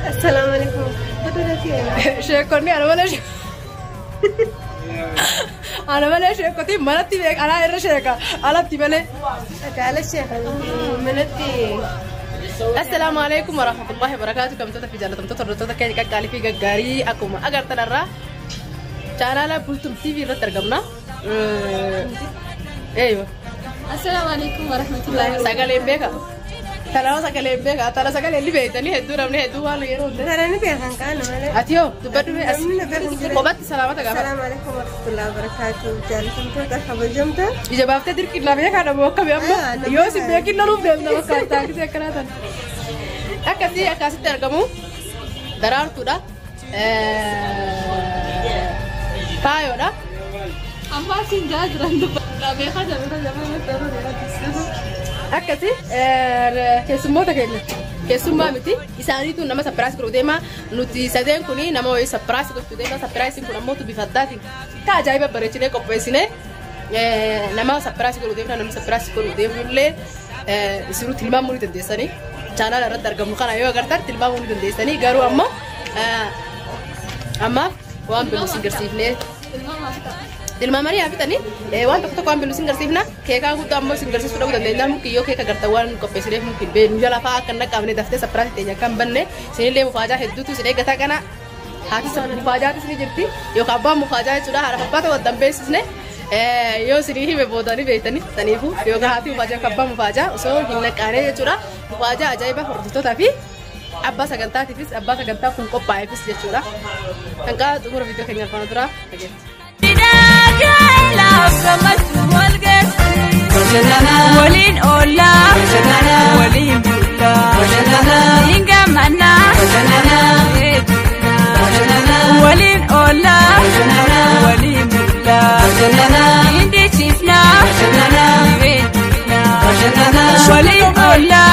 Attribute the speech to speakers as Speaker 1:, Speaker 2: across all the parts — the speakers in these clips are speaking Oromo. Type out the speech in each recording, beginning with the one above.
Speaker 1: السلام عليكم.
Speaker 2: شيكوني أنا ولا شيء. أنا ولا شيء كتير مرتي بيك أنا إيش شيكا أنا تبلي
Speaker 1: تعال الشيخ منتي.
Speaker 2: السلام عليكم ورحمة الله وبركاته. كم تطلع في جالتم تطلع كذي كقالي في جاري أكو ما أقدر ترى channel بولتم تي في رترجمنا. أيوة.
Speaker 1: السلام عليكم ورحمة الله وبركاته.
Speaker 2: سأقول بيكا. ترى سأقول بيكا. ترى سأقول اللي بيتني هدو رامني هدو والله يرون.
Speaker 1: ترى نبيعهم كانوا.
Speaker 2: أتيو تبدو وبعد سلامتك.
Speaker 1: السلام عليكم ورحمة الله وبركاته. جالتم تطلع خبزمت.
Speaker 2: إذا بعرف تدرك كنا بيك أنا بوكا بيامنا. يوسف بيك إنه نوب بيامنا وكارتا كذا كنادا. أكاسي ترجمو. درار تودا. Tayo na?
Speaker 1: Ang basin dyan, random ba? Labi ka, sabi ko,
Speaker 2: akkasi keessummoota keenya keessummaa miti isaaniitu nama sapiraas godhu deema nuti sadeen kuni nama wayii sapiraas godhu deema sapiraasiin kun ammoo bifa addaatiin ka ajaa'iba bareechinee qopheessine nama sapiraas godhu deemna namni sapiraas godhu deemnullee isiru tilmaamuu ni dandeessanii chaanal irratti argamu kana yoo agartan tilmaamuu ni dandeessanii garuu ammoo amma waan bilu singarsiifnee tilmaamanii haafitanii waan tokko waan bilu singarsiifna keekaa guddaa ammoo singarsiisuu dhabu dandeenya mukki yoo keeka garta waan qopheessineef mukki beenu jala fa'aa akka naqaafne daftee sapiraasii teenya kan banne sinillee mufaajaa hedduutu sin eeggataa kana haati mufaajaatis ni jirti yookaan abbaan mufaajaa jechuudha haadha abbaata wal dambeessisne yoo sinii hime boodanii beektanii saniifuu yookaan haati mufaajaa kan abbaan mufaajaa osoo hin naqaanee jechuudha mufaajaa ajaa'iba hordoftootaa fi abbaa sagantaatiifis abbaa sagantaa kun qophaa'eefis jechuudha kan qaa xumura viidiyoo keenya afaan duraa dhageessa.
Speaker 3: ولين أولا ولين بولا إنجا منا ولين أولا ولين بولا إندي شفنا ولين أولا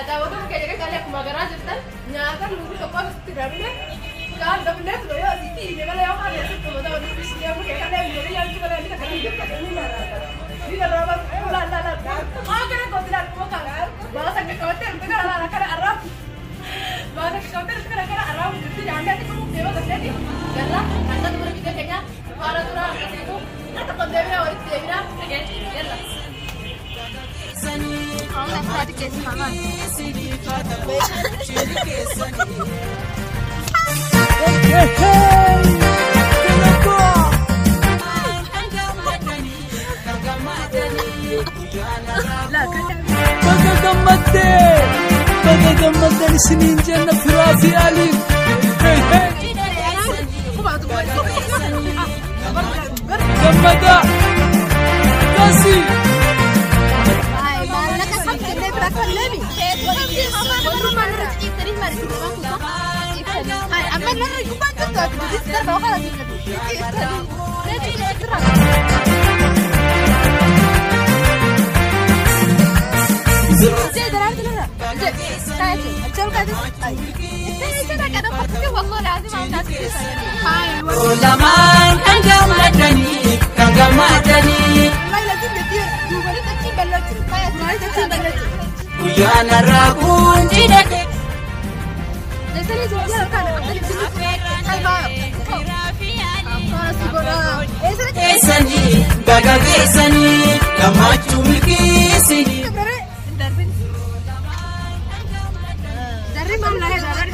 Speaker 2: daawwattoota keenya kan kaalee akkuma garaa jirtan nyaata nuti tokko asitti dabine kaan dabinee ture yoo asitti hiine malee yoo kaan asitti to'ata waliin bishii yoo mukee kan deemu jedhee yaaduu malee ni kan jirtu kan inni laata ni kan raba laala maa kana kooti laata moo kan baasa akka qabattee erga kana laala kana arraa baasa akka qabattee erga kana arraa jirti nyaanni ati kunuun deema dandeeti galla akka tura biyya keenya haala tura akkasiitu akka qondeemina walitti deemina dhagee yalla.
Speaker 4: Olha só de que esse mamãe.
Speaker 3: بقى جمدني سنين جنة في راسي علي جمدة كاسي
Speaker 4: Ulaman kangam madani Uyana rakun tidak Esani gaga esani kamachu mikisi
Speaker 2: dari mam lahe dari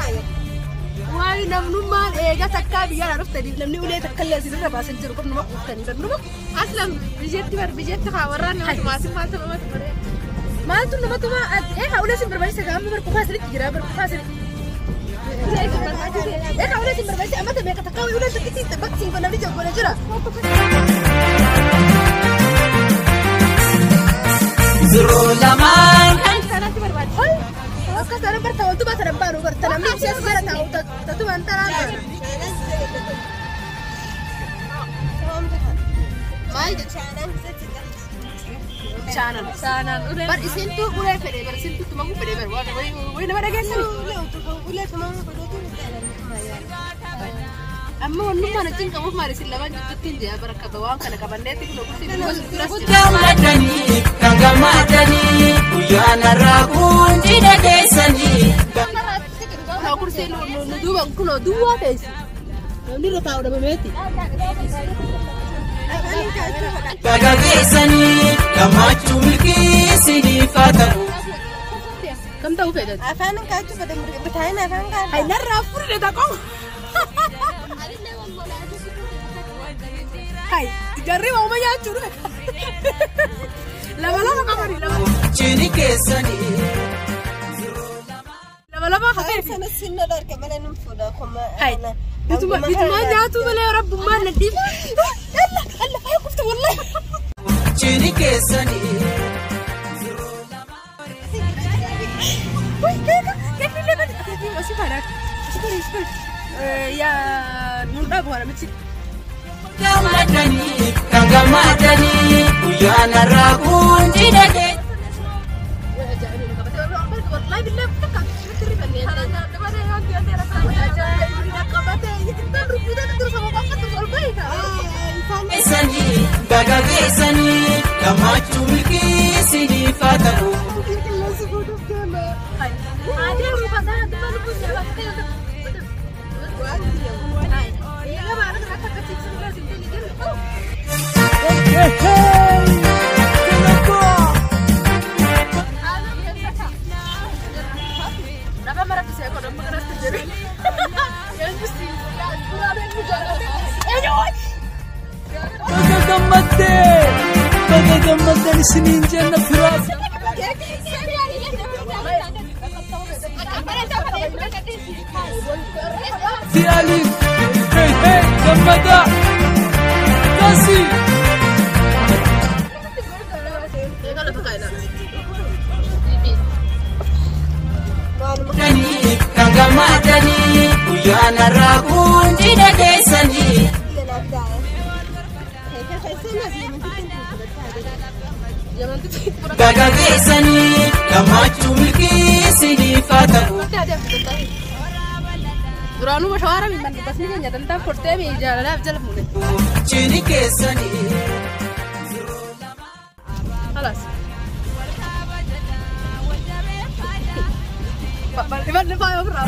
Speaker 2: wai namnu man ega takka biya rafta di namni ule takalla sinu da basan jiru kuma kukkani da numu aslam bijetti khawaran ma masim ma ta ma bare ma tun ma tuma haula sim barbai sa gam bar kufa sirri jira bar kufa sirri haula sim barbai sa amata me ka takka ule takki tabak sim ko nabi jogona jira
Speaker 4: Zuru laman
Speaker 2: sana ti barbai hol Oka sana bertahu tu bahasa baru bertanam ni siapa sekarang tahu tu antara channel bar isin tu boleh pede bar isin tu cuma aku pede bar woi nama ada guys boleh cuma amma wannan mana cin kamu mari silaban juttin je baraka bawang kana kabande ti kulo kusi
Speaker 4: Kagamadani Uyana rakun tidak esani
Speaker 2: kursi nu dua kuno dua tes ni lo tahu dah memeti
Speaker 4: gaga esani kamachu mikisi di fatahu
Speaker 2: kam tahu feda
Speaker 1: afan ka tu pada bertanya afan ka
Speaker 2: hai narafur de takong hai jarri mau maya curu lama-lama kamari
Speaker 4: Cini kesani
Speaker 2: lama-lama khair
Speaker 1: sana sinna dar kamala numfuda kuma
Speaker 2: hai itu mah nyatu bale rabb ma nadif Allah Allah ayo kufta
Speaker 4: Chini kesani.
Speaker 2: يا نلعب ولا متي
Speaker 4: Gamadani, kagamadani, kuyana ragun jidade.
Speaker 2: والله بالله بتفكر تريد اني انا
Speaker 4: Kesani, baga kesani, kamachu milki sini fataru.
Speaker 3: بقى جمدني سنين جنة فراسي في علي هي جمدا كاسي
Speaker 4: Dani, kagamadani, kuyana ragun jidade sani. Baga kesani, kamachu milki sini fataru.
Speaker 2: درانو مشوارا من بس مين جدلتا فرتة بيجا لا بجلب منه
Speaker 4: Chini kesani.
Speaker 2: خلاص بل نفاي برا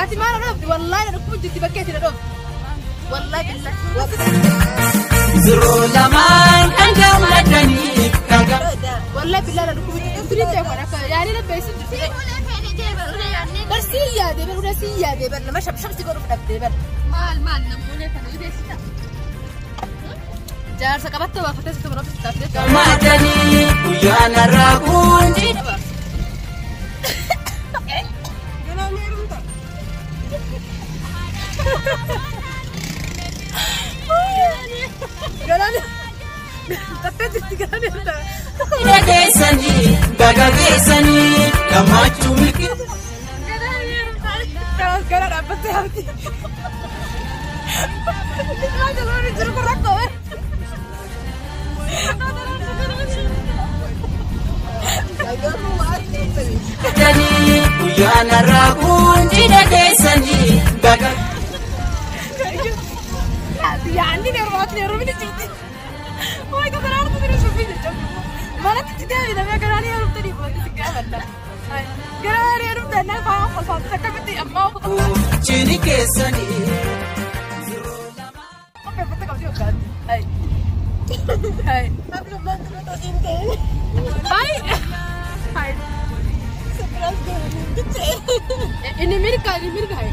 Speaker 2: أنت ما أنا رفض والله أنا كنت جدي بكيت أنا رفض والله بالله
Speaker 4: Zero laman kagamadani,
Speaker 2: والله بالله أنا كنت جدي بكيت يعني لا بيصير بس هي ده بل ولا هي ده بل ما شاف شمس يقولوا في ده بل مال نمونه كانوا يبيسنا جار سكبت وقفتها سكبت رفض
Speaker 4: kagamadani, kuyana ragun jidade.
Speaker 2: قالوا تبتدي تقولي انت
Speaker 4: Kesani, baga kesani, kamachu milki.
Speaker 2: قالوا انا بتهاوتي ما قالوا لي جرب الرقم
Speaker 4: Dani, kuyana ragun jidade sani. Baga
Speaker 2: يعني نرواتني رمي جبتي ما يقدر أعرف من الشوفين ما لا تتداوي لما قال لي أروح تاني ما تتكلم قال لي أروح تاني فاهم خلاص تكملتي أما
Speaker 4: chini kesani.
Speaker 2: هاي هاي هاي ini mirip hai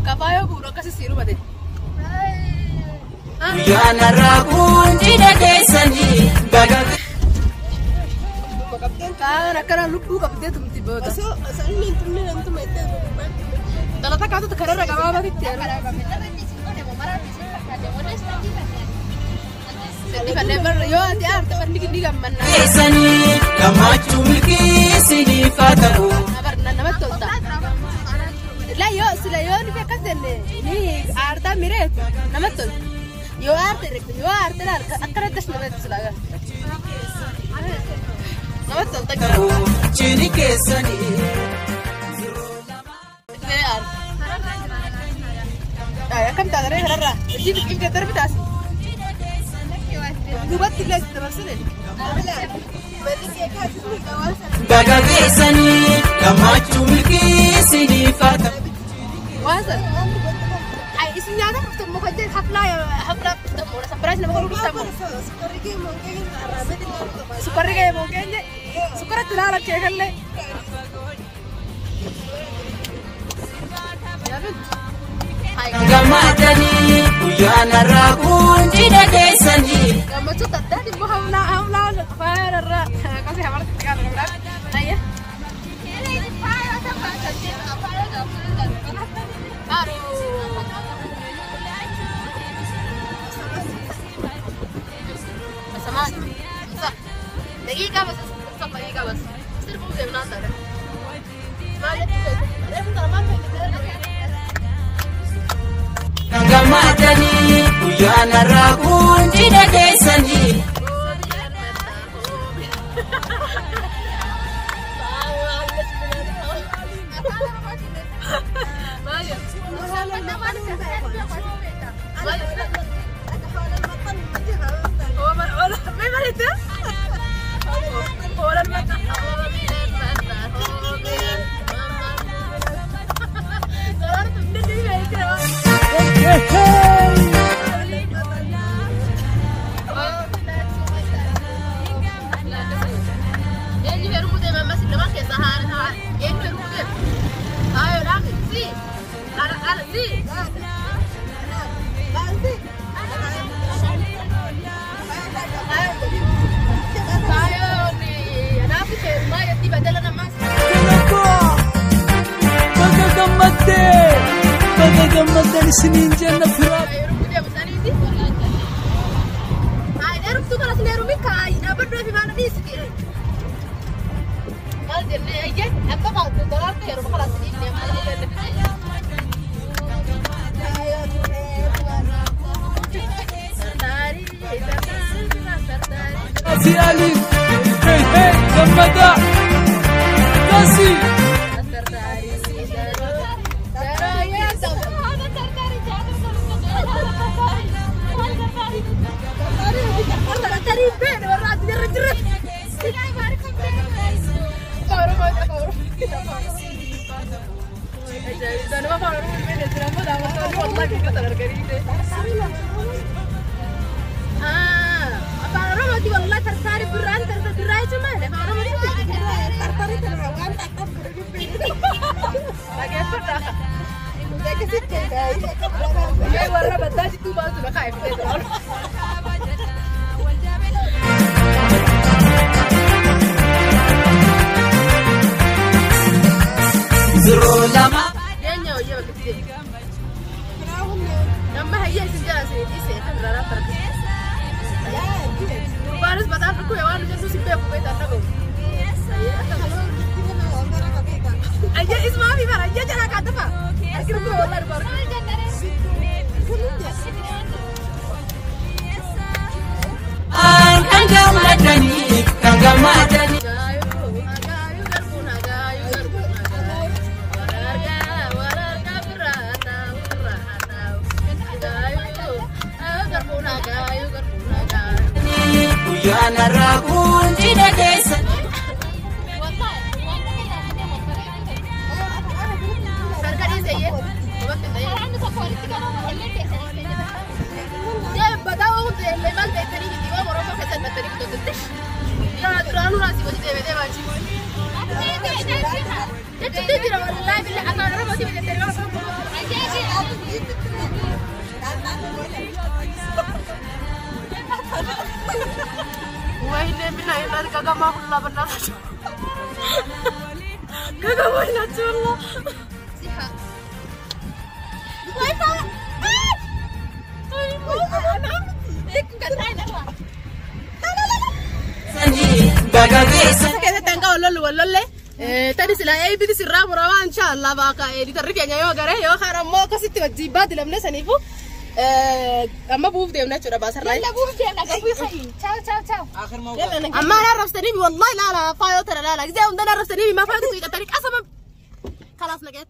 Speaker 2: kapayo guru kasih siru bade
Speaker 4: Kuyana ragun jidade sani. Baga
Speaker 2: karena lupa kapten tuh tiba
Speaker 1: So, asalnya intinya nanti mereka
Speaker 2: kalau tak kau tuh karena kamu apa sih jadi kan lebar yo hati arti pendikit di gambar
Speaker 4: kesani, kamachu milki sini fataru.
Speaker 2: nama betul tak lah yo sila yo ni bekas deh ini arta mirip nama betul yo arti lah akar atas nama betul lah nama betul tak
Speaker 4: Chini kesani.
Speaker 2: Lear. Ya kan tak ada rara. Jadi kita terbitas. Dua tiga terus ni.
Speaker 4: Baga kesani, kamachu milki sini fataru.
Speaker 2: Wasa. Ay isinya ada ketemu kerja hafla ketemu surprise nama kalau ketemu. Sukari kayak mungkin je. Sukari tu lara cekal le.
Speaker 4: Kagamadani, kuyana ragun jidade sani.
Speaker 2: Kamu tu tak ada di bawah hafla سمعني صح دقيقة بس صح دقيقة بس تصير مو زي الناس هذا ما
Speaker 4: Gamadani, Uyana Rakun, Jida Desani.
Speaker 3: Gammadani sinin janna firat. في علي هي هي gammada kasi
Speaker 2: والله ترتاري بران ترتاري جماله لما هي سجاسة دي خضرة بارس بدأ بكو يوان جنسو سبب بيت أنكو أجا اسمع في مرة أجا جنا كاتفا أكيد كو والله البارك
Speaker 4: Gamadani. Uyana Rakun, Jida Desani.
Speaker 2: وين بنا يلا كاكا ما كلها بنا كاكا وين والله كذا تنقى ولا تاني سلا أي بدي سرّا مروا إن شاء الله باقي اللي تعرف يعني يو غيره يو خارم ما كسيت وجيبات لمن سنيفو أما بوف ديمنا شو رباسر لا بوف ديمنا كبوي خاين تاو أما أنا رفستني والله لا فايو ترى لا إذا عندنا رفستني ما فايو تيجي تاريخ أسمع خلاص لقيت